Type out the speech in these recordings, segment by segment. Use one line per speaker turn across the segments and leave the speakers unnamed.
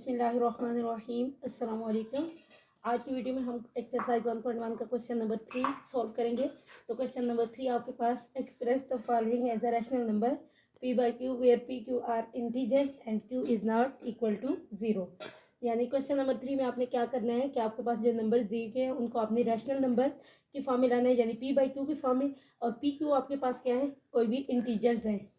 बिस्मिल्लाहिर्रहमानिर्रहीम अस्सलाम वालेकुम। आज की वीडियो में हम एक्सरसाइज 1.1 का क्वेश्चन नंबर 3 सॉल्व करेंगे। तो क्वेश्चन नंबर 3 आपके पास, express the following as a rational number p by q where p q are integers and q is not equal to 0। यानी क्वेश्चन नंबर 3 में आपने क्या करना है कि आपके पास जो नंबर दिए गए हैं उनको आपने रैशनल नंबर की फॉर्म में लाना है, यानी p by q की फॉर्म में, और p q आपके पास क्या है, कोई भी इंटीजर्स है।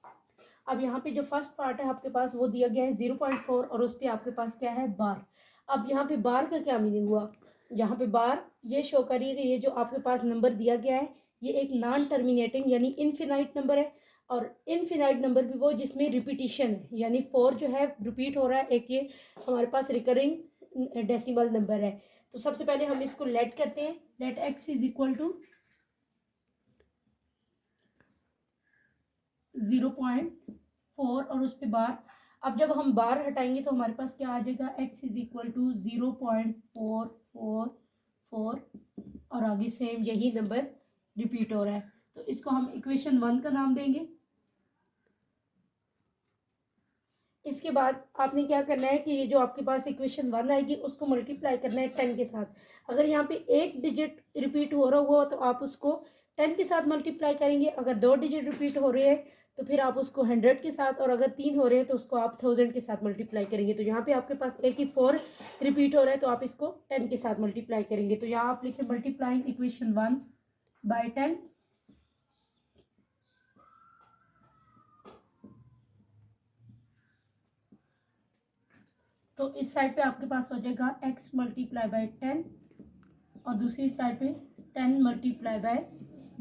अब यहाँ पे जो फर्स्ट पार्ट है आपके पास वो दिया गया है 0.4 और उस पर आपके पास क्या है, बार। अब यहाँ पे बार का क्या मीनिंग हुआ, यहाँ पे बार ये शो करिए कि ये जो आपके पास नंबर दिया गया है ये एक नॉन टर्मिनेटिंग यानी इनफिनाइट नंबर है, और इनफिनाइट नंबर भी वो जिसमें रिपीटिशन है, यानी 4 जो है रिपीट हो रहा है, एक ये हमारे पास रिकरिंग डेसिमल नंबर है। तो सबसे पहले हम इसको लेट करते हैं, let x is equal to 0.4 और उस पर बार। अब जब हम बार हटाएंगे तो हमारे पास क्या आ जाएगा, x इज इक्वल टू 0.444 और आगे सेम यही नंबर रिपीट हो रहा है। तो इसको हम इक्वेशन 1 का नाम देंगे। इसके बाद आपने क्या करना है कि ये जो आपके पास इक्वेशन 1 आएगी उसको मल्टीप्लाई करना है 10 के साथ। अगर यहाँ पे एक डिजिट रिपीट हो रहा हुआ तो आप उसको 10 के साथ मल्टीप्लाई करेंगे, अगर 2 डिजिट रिपीट हो रहे हैं तो फिर आप उसको 100 के साथ, और अगर 3 हो रहे हैं तो उसको आप 1000 के साथ मल्टीप्लाई करेंगे। तो यहाँ पे आपके पास एक ही 4 रिपीट हो रहा है तो आप इसको 10 के साथ मल्टीप्लाई करेंगे। तो यहाँ आप लिखें मल्टीप्लाइंग इक्वेशन 1 बाय 10। तो इस साइड पे आपके पास हो जाएगा x मल्टीप्लाई बाय 10 और दूसरी साइड पे 10 multiply by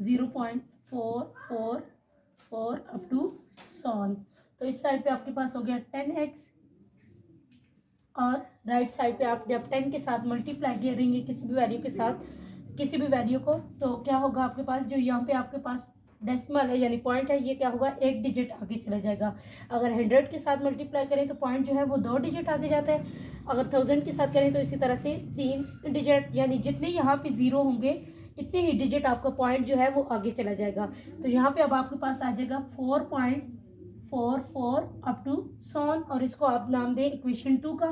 0.444 up to so on. तो इस साइड पे आपके पास हो गया 10x, और राइट साइड पे आप जब 10 के साथ मल्टीप्लाई करेंगे किसी भी वैल्यू के साथ, किसी भी वैल्यू को, तो क्या होगा आपके पास, जो यहाँ पे आपके पास डेसिमल है यानी पॉइंट है, ये क्या होगा, एक डिजिट आगे चला जाएगा। अगर 100 के साथ मल्टीप्लाई करें तो पॉइंट जो है वो 2 डिजिट आगे जाता है, अगर 1000 के साथ करें तो इसी तरह से 3 डिजिट, यानी जितने यहाँ पे 0 होंगे इतने ही डिजिट आपका पॉइंट जो है वो आगे चला जाएगा। तो यहाँ पे अब आपके पास आ जाएगा 4.44 अप टू सॉन, और इसको आप नाम दें इक्वेशन 2 का।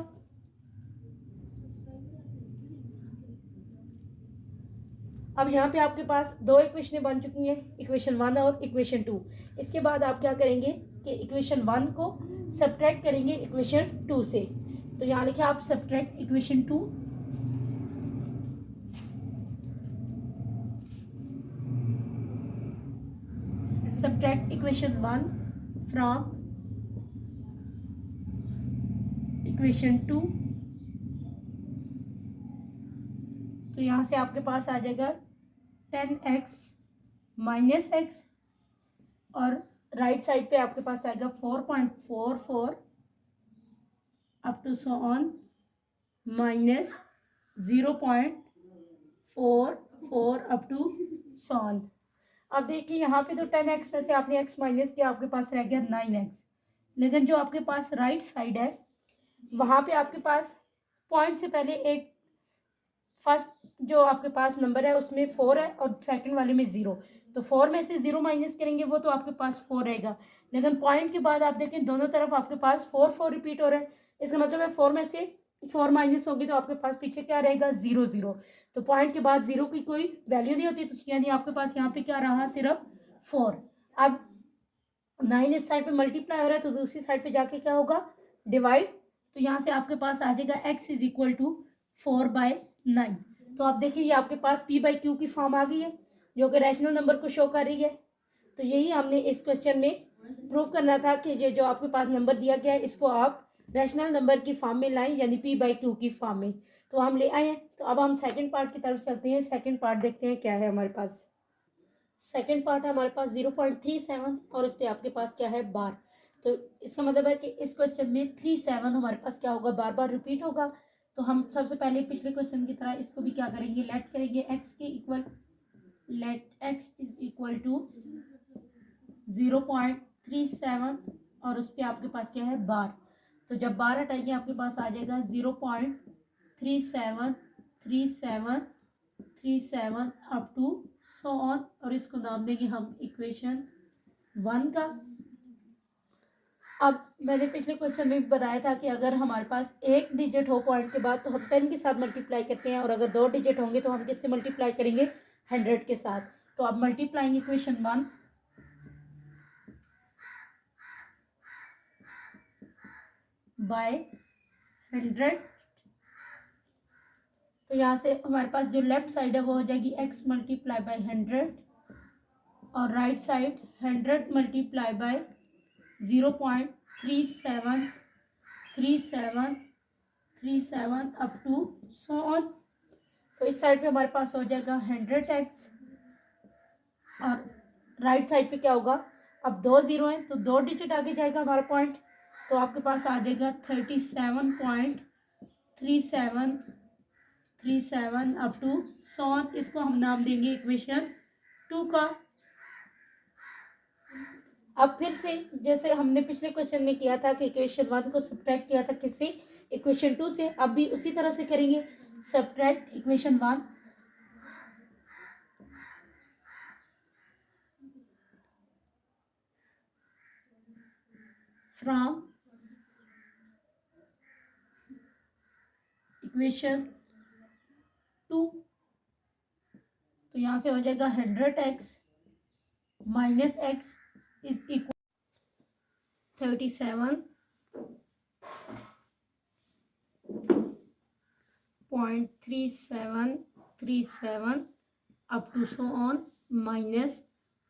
अब यहाँ पे आपके पास दो इक्वेशनें बन चुकी हैं, इक्वेशन 1 और इक्वेशन 2। इसके बाद आप क्या करेंगे कि इक्वेशन 1 को सब्ट्रैक्ट करेंगे इक्वेशन 2 से। तो यहाँ लिखे आप subtract equation 2, subtract equation 1 from equation 2। तो यहाँ से आपके पास आ जाएगा 10x माइनस एक्स, और राइट साइड पे आपके पास आएगा 4.44 up to so on minus 0.44 up to so on. अब देखिए यहाँ पे तो 10x में से आपने x माइनस किया, आपके पास रह गया 9x, लेकिन जो आपके पास राइट साइड है वहाँ पे आपके पास पॉइंट से पहले एक फर्स्ट जो आपके पास नंबर है उसमें 4 है और सेकंड वाले में 0, तो 4 में से 0 माइनस करेंगे वो तो आपके पास 4 रहेगा, लेकिन पॉइंट के बाद आप देखें दोनों तरफ आपके पास 4 रिपीट हो रहा है, इसका मतलब है 4 में से 4 माइनस होगी तो आपके पास पीछे क्या रहेगा, 0 तो पॉइंट के बाद 0 की कोई वैल्यू नहीं होती, तो यानी आपके पास यहाँ पे क्या रहा, सिर्फ 4। अब 9 इस साइड पे मल्टीप्लाई हो रहा है तो दूसरी साइड पे जाके क्या होगा, डिवाइड। तो यहाँ से आपके पास आ जाएगा x इज इक्वल टू 4/9। तो आप देखिए ये आपके पास p बाई क्यू की फॉर्म आ गई है जो कि रैशनल नंबर को शो कर रही है। तो यही हमने इस क्वेश्चन में प्रूव करना था कि ये जो आपके पास नंबर दिया गया है इसको आप रैशनल नंबर की फॉर्म में लाएं, यानी p बाई क्यू की फॉर्म में। तो हम ले आए हैं। तो अब हम सेकेंड पार्ट की तरफ चलते हैं। सेकेंड पार्ट देखते हैं क्या है हमारे पास। सेकेंड पार्ट है हमारे पास 0.37 और इस पे आपके पास क्या है, बार। तो इसका मतलब है कि इस क्वेश्चन में 37 हमारे पास क्या होगा, बार बार रिपीट होगा। तो हम सबसे पहले पिछले क्वेश्चन की तरह इसको भी क्या करेंगे, लेट करेंगे x के equal, let x is equal to 0.37 और उस पर आपके पास क्या है, बार। तो जब बार हटाएंगे आपके पास आ जाएगा 0.373737 अप टू सो ऑन, और इसको नाम देंगे हम इक्वेशन 1 का। अब मैंने पिछले क्वेश्चन में भी बताया था कि अगर हमारे पास एक डिजिट हो पॉइंट के बाद तो हम 10 के साथ मल्टीप्लाई करते हैं, और अगर 2 डिजिट होंगे तो हम किससे मल्टीप्लाई करेंगे? 100 के साथ। तो अब मल्टीप्लाइंग इक्वेशन 1 बाय 100, तो यहाँ से हमारे पास जो लेफ्ट साइड है वो हो जाएगी x मल्टीप्लाई बाय 100, और right side 100 multiply by 0.373737 up to so on. तो इस साइड पे हमारे पास हो जाएगा 100x, और राइट साइड पे क्या होगा? अब 2 0 है तो 2 डिजिट आगे जाएगा हमारा पॉइंट, तो आपके पास आ जाएगा 37.3737 अप टू सो ऑन। इसको हम नाम देंगे इक्वेशन 2 का। अब फिर से जैसे हमने पिछले क्वेश्चन में किया था कि इक्वेशन 1 को सब्ट्रैक्ट किया था किससे? इक्वेशन 2 से। अब भी उसी तरह से करेंगे, सब्ट्रैक्ट इक्वेशन 1 फ्रॉम इक्वेशन 2। तो यहाँ से हो जाएगा 100x minus x is equal 37.3737 up to so on minus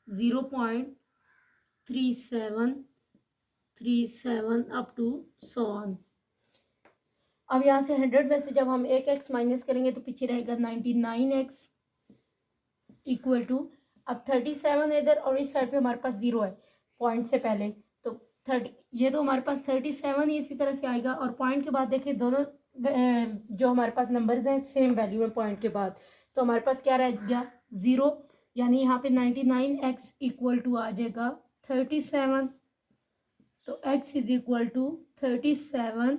0.3737 up to so on. अब यहाँ से 100 में से जब हम एक x माइनस करेंगे तो पीछे रहेगा 99x इक्वल टू, अब 37 इधर और इस साइड पे हमारे पास 0 है पॉइंट से पहले, तो 30, ये तो हमारे पास 37 ही इसी तरह से आएगा, और पॉइंट के बाद देखिए दोनों जो हमारे पास नंबर्स हैं सेम वैल्यू है पॉइंट के बाद, तो हमारे पास क्या रह गया? 0, यानी यहाँ पे 99x इक्वल टू आ जाएगा 37, तो x is equal to 37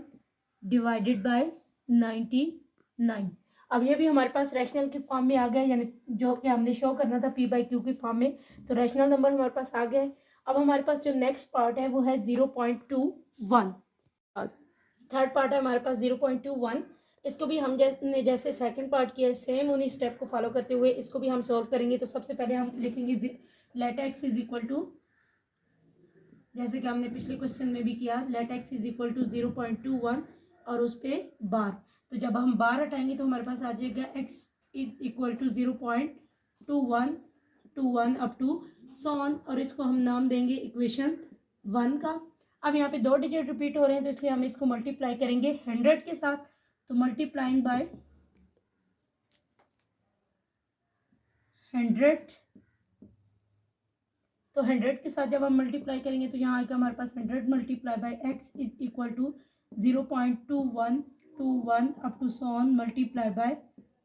divided by 99। अब ये भी हमारे पास रैशनल की फॉर्म में आ गया, यानी जो कि हमने शो करना था p बाई क्यू की फॉर्म में, तो रैशनल नंबर हमारे पास आ गए। अब हमारे पास जो नेक्स्ट पार्ट है वो है 0.21, थर्ड पार्ट है हमारे पास 0.21। इसको भी हम जैसे सेकंड पार्ट किया सेम उन्हीं स्टेप को फॉलो करते हुए इसको भी हम सॉल्व करेंगे। तो सबसे पहले हम लिखेंगे let x is equal to, जैसे कि हमने पिछले क्वेश्चन में भी किया, let x is equal to 0.21 और उस पर बार, तो जब हम बार हटाएंगे तो हमारे पास आ जाएगा x is equal to 0.2121 up to so on, और इसको हम नाम देंगे इक्वेशन 1 का। अब यहाँ पे 2 डिजिट रिपीट हो रहे हैं तो इसलिए हम इसको मल्टीप्लाई करेंगे 100 के साथ, तो मल्टीप्लाइंग बाय 100, तो 100 के साथ जब हम मल्टीप्लाई करेंगे तो यहाँ आएगा हमारे पास 100 multiply by x is equal to 0.2121 up to so on multiply by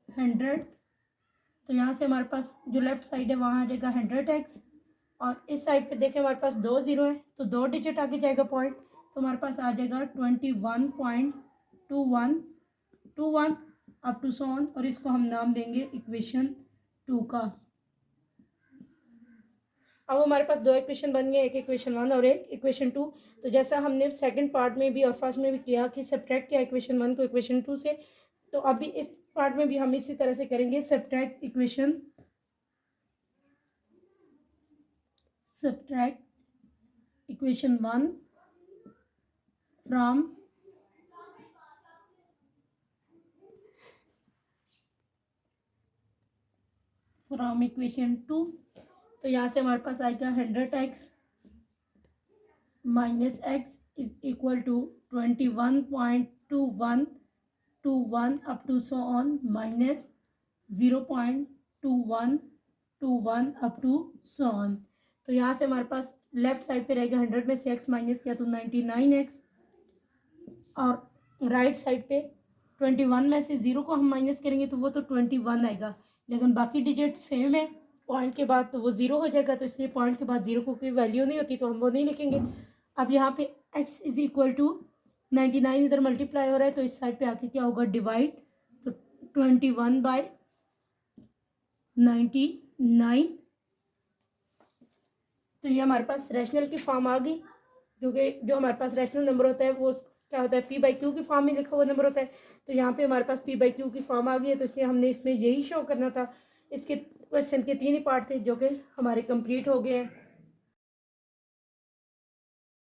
100। तो यहाँ से हमारे पास जो लेफ्ट साइड है वहाँ आ जाएगा 100x, और इस साइड पे देखें हमारे पास 2 0 है तो 2 डिजिट आगे जाएगा पॉइंट, तो हमारे पास आ जाएगा 21.2121 अप टू सो ऑन, और इसको हम नाम देंगे इक्वेशन 2 का। अब हमारे पास 2 इक्वेशन बन गए, एक इक्वेशन 1 और एक इक्वेशन 2। तो जैसा हमने सेकंड पार्ट में भी और फर्स्ट में भी किया कि सब्ट्रैक्ट किया इक्वेशन 1 को इक्वेशन 2 से, तो अभी इस पार्ट में भी हम इसी तरह से करेंगे, सब्ट्रैक्ट इक्वेशन 1 फ्रॉम इक्वेशन 2। तो यहाँ से हमारे पास आएगा 100x minus x is equal to 21.2121 up to so on minus 0.2121 up to so on. तो यहाँ से हमारे पास लेफ्ट साइड पे रहेगा 100 में से x माइनस किया तो 99x, और राइट साइड पे 21 में से 0 को हम माइनस करेंगे तो वो तो 21 आएगा, लेकिन बाकी डिजिट सेम है पॉइंट के बाद तो वो 0 हो जाएगा, तो इसलिए पॉइंट के बाद 0 को कोई वैल्यू नहीं होती तो हम वो नहीं लिखेंगे। अब यहाँ पे x इज इक्वल टू 99 इधर मल्टीप्लाई हो रहा है तो इस साइड पे आके क्या होगा? डिवाइड, तो 21/99। तो ये हमारे पास रैशनल की फॉर्म आ गई क्योंकि जो हमारे पास रैशनल नंबर होता है वो क्या होता है, p/q की फॉर्म में लिखा हुआ नंबर होता है। तो यहाँ पे हमारे पास p/q की फॉर्म आ गई है, तो इसलिए हमने इसमें यही शो करना था। इसके क्वेश्चन के 3 ही पार्ट थे जो कि हमारे कंप्लीट हो गए हैं।